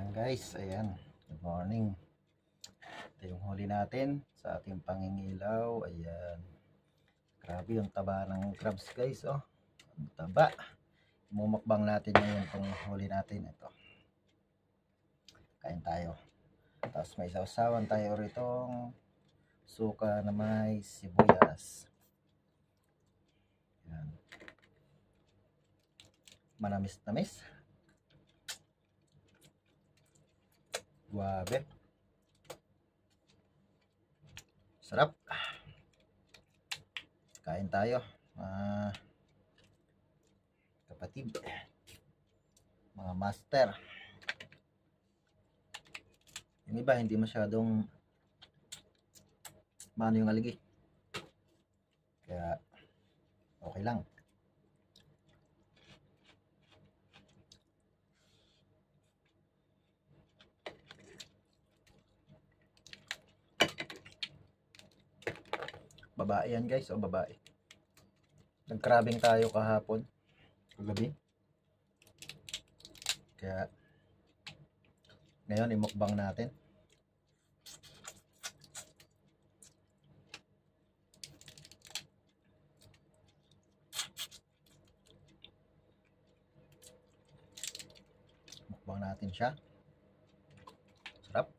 Ayan guys, ayan. Good morning. Ito yung huli natin sa ating pangingilaw. Ayan. Grabe yung taba ng crabs guys, oh. Ang taba. Mumukbang natin ngayon itong huli natin. Ito. Kain tayo. Tapos may sausawan tayo ritong suka na may sibuyas. Ayan. Manamis-namis. Guwabe. Sarap. Kain tayo. Kapatid. Mga master. Yung iba hindi masyadong maano yung aligi. Kaya okay lang. Babae yan guys, o babae. Nagkrabing tayo kahapon, kagabi. Kaya ngayon imukbang natin. Mukbang natin siya. Sarap.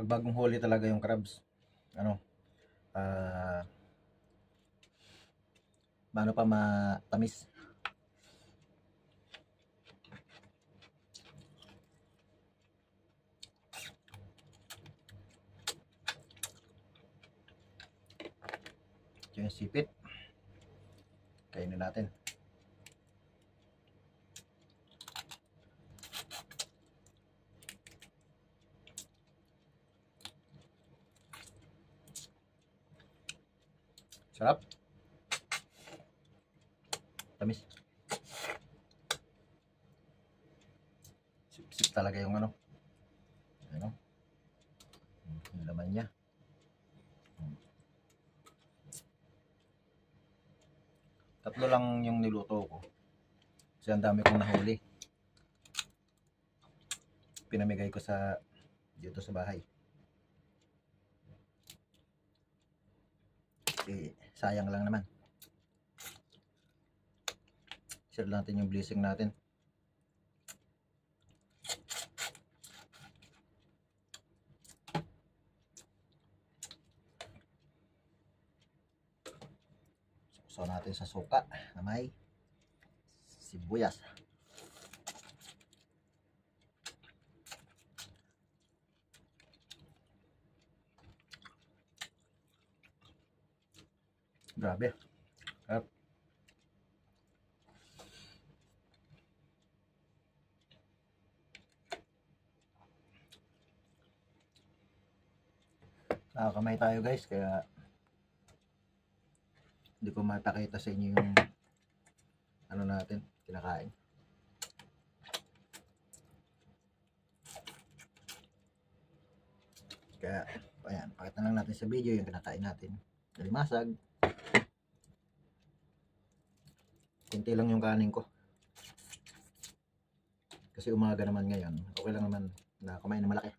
Pag bagong huli talaga yung crabs, ano, paano pa matamis. Ito yung sipit. Kainin natin. Sarap. Tamis. Sip-sip talaga yung ano. Ano? Yung laman niya. Tatlo lang yung niluto ko. Kasi ang dami kong nahuli. Pinamigay ko dito sa bahay. Kasi sayang lang naman. Share natin yung blessing natin. So natin sa suka na may sibuyas. Grabe. Sarap. Nakakamay tayo guys, kaya hindi ko mapakita sa inyo yung ano natin, kinakain. Kaya, ayan, pakita lang natin sa video yung kinakain natin. Kalimasag. Kunti lang yung kanin ko. Kasi umaga naman ngayon. Okay lang naman na kumain ng malaki.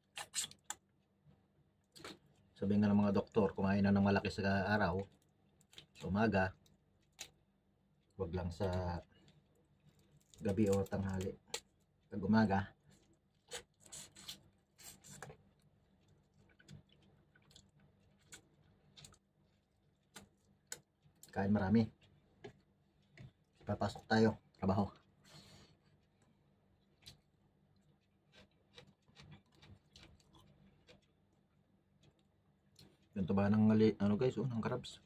Sabihin nga ng mga doktor, kumain na ng malaki sa araw, sa umaga, wag lang sa gabi o tanghali. Pag umaga, kain marami. Papasok tayo, trabaho. Yung taba ng ano guys, ng crabs.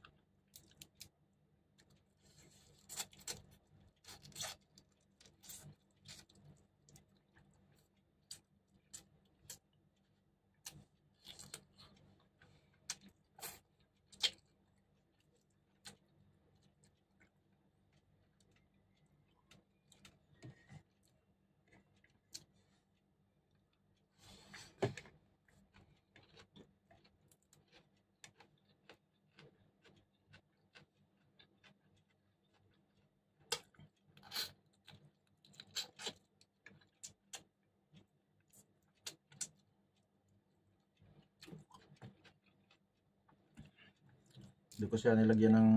Hindi ko siya nilagyan ng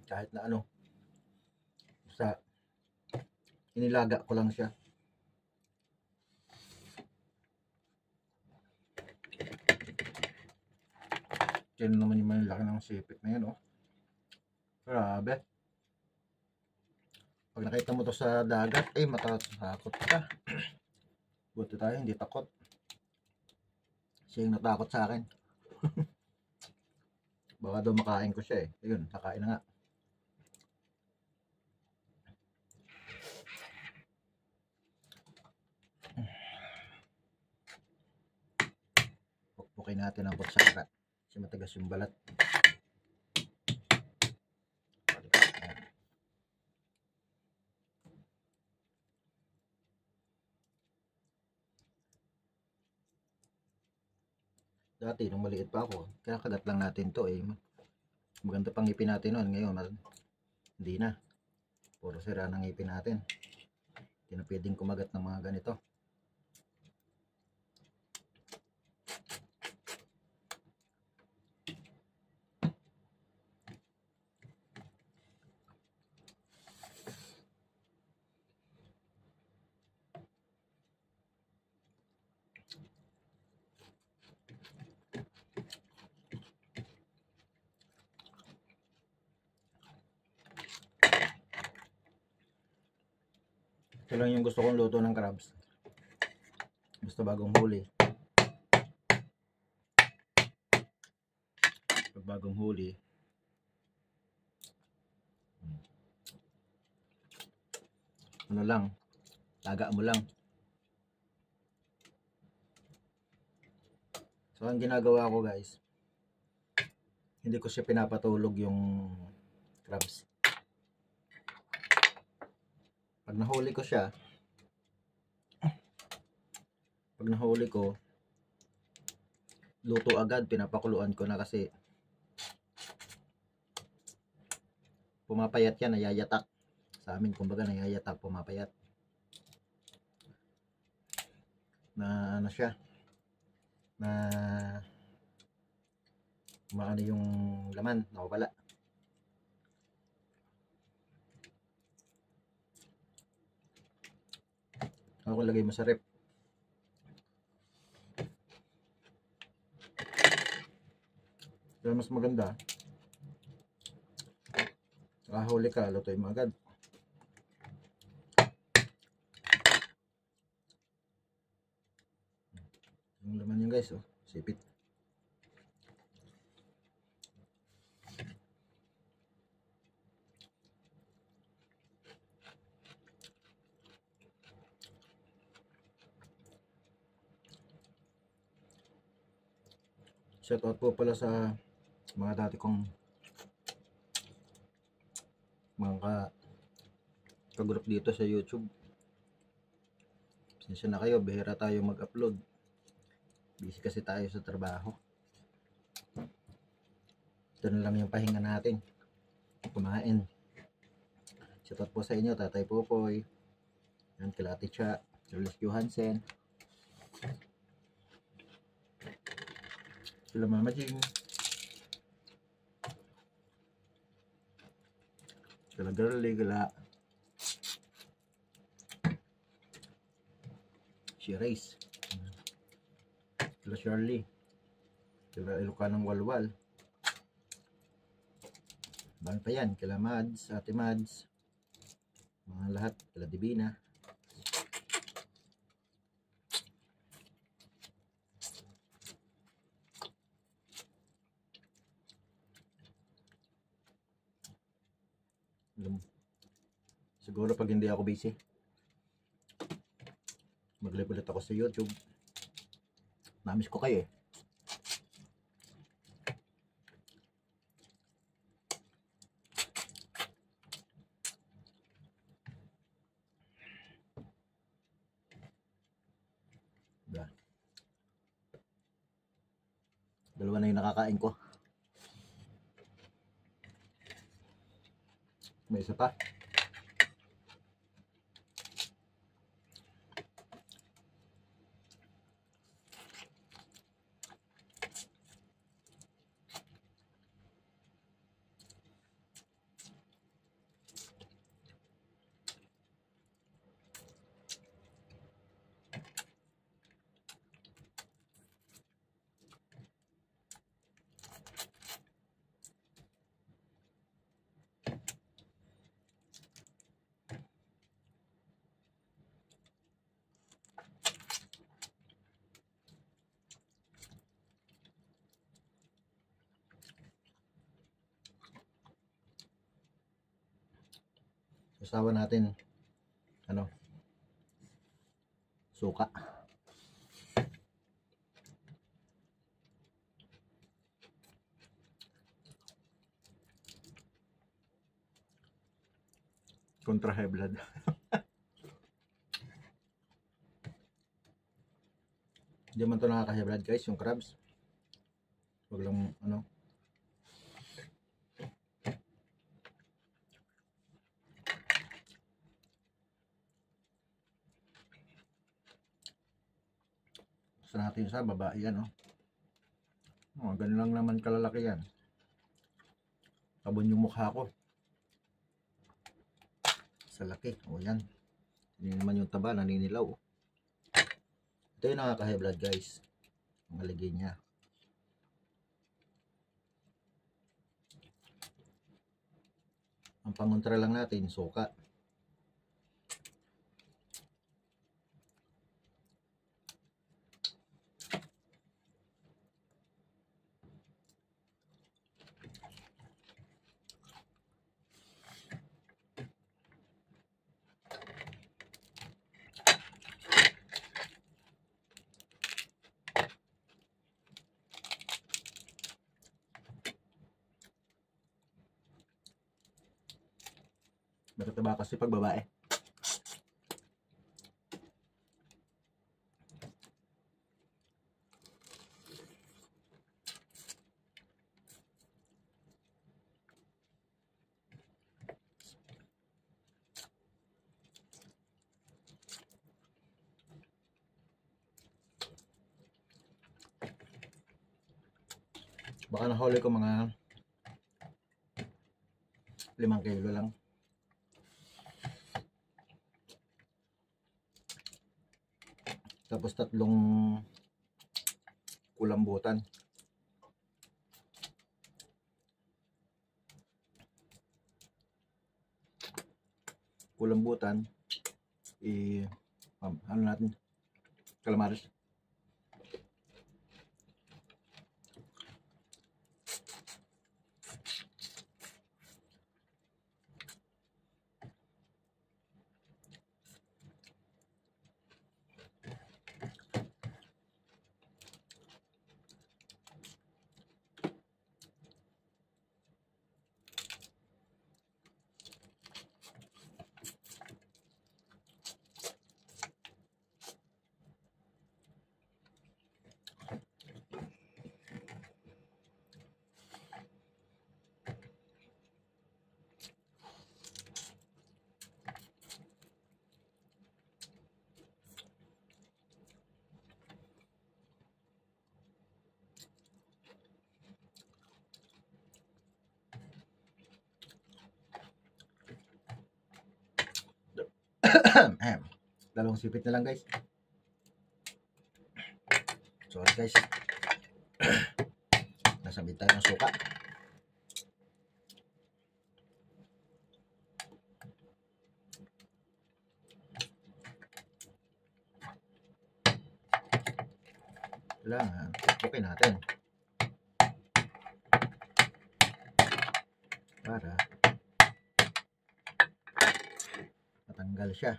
kahit na ano. Sa inilaga ko lang siya. Yan naman yung malaki ng sipit na yan, oh. Grabe. Pag nakita mo to sa dagat, eh matatakot ka. Buti tayo, hindi takot. Siya yung natakot sa akin. Baka daw makain ko siya eh. Ayun, nakain na nga. Pukpukin natin ang kutsara. Kasi matigas yung balat. Dati, nung maliit pa ako, kaya kagat lang natin to eh. Maganda pang ngipin natin noon. Ngayon, hindi na. Puro sira ng ngipin natin. Hindi na pwedeng kumagat ng mga ganito. Ito lang yung gusto kong luto ng crabs. Basta bagong huli. Pag bagong huli, ano lang, taga mo lang. So ang ginagawa ko guys, hindi ko siya pinapatulog yung crabs. Pag nahuli ko siya, luto agad, pinapakuluan ko na kasi pumapayat yan, nayayatak. Sa amin kumbaga nayayatak, pumapayat. Na ano siya, na maano yung laman, nawawala. Ako lagay mo sa rep. Pero mas maganda, nakahuli ka, lutuin mo agad. Yung laman yun guys, oh, sipit. Shoutout po pala sa mga dati kong mga kagroup dito sa YouTube. Pasensya na kayo, bihira tayo mag-upload. Busy kasi tayo sa trabaho. Ito na lang yung pahinga natin. Kumain. Shoutout po sa inyo, Tatay Popoy. Yan, kila Ate Cha, Charles Johansen. Sila Mama Jing. Kila Girly, kila si Race. Kila Shirley. Kila Ilocanang Walwal. Bang pa yan, kila Mads, Ate Mads. Mga lahat, kila Divina. Siguro pag hindi ako busy, mag-live ulit ako sa YouTube. Namiss ko kayo eh. Dalawa na yung nakakain ko. May isa pa. Usawa natin ano, suka. Kontra high blood. Hindi man to nakaka-high blood guys, yung crabs. Wag lang ano. Gusto natin sa babae yan, oh. Oh, ganun lang naman kalalaki yan. Tabon yung mukha ko. Sa laki. O yan. Hindi naman yung taba, naninilaw. Ito yung nakaka-high blood guys. Ang aligay niya. Ang pangontra lang natin, suka. Matataba kasi pag babae. Baka nahuli ko mga 5 kilo lang. Tapos 3 kulambutan. Kulambutan, ano natin, calamares. Dalawang sipit na lang guys. Sorry guys. Nasabit tayo ng suka. Kailangan okay natin para matanggal siya.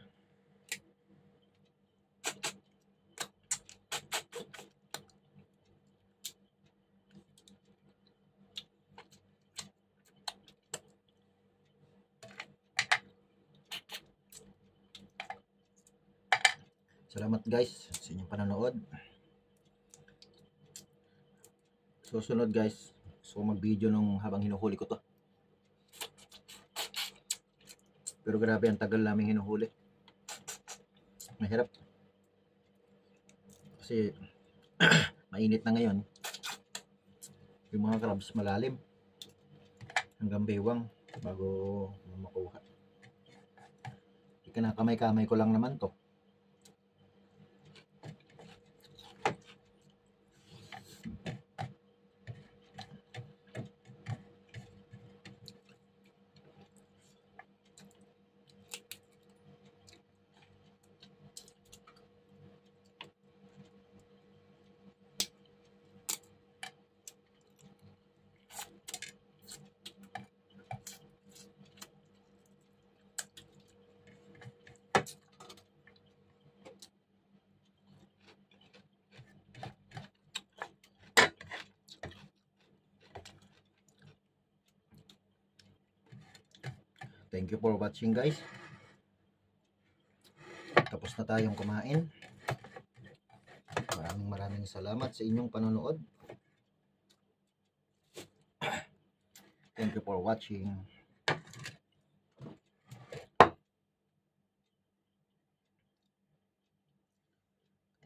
Salamat guys sa inyong panonood. Susunod guys, so mag-video nung habang hinuhuli ko to. Pero grabe, ang tagal namin hinuhuli. Mahirap. Kasi mainit na ngayon. Yung mga crabs malalim. Hanggang baywang bago makuha. Kinakamay-kamay ko lang naman to. Thank you for watching guys. Tapos na tayong kumain. Maraming salamat sa inyong panonood. Thank you for watching.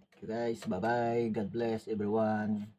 Thank you guys. Bye bye. God bless everyone.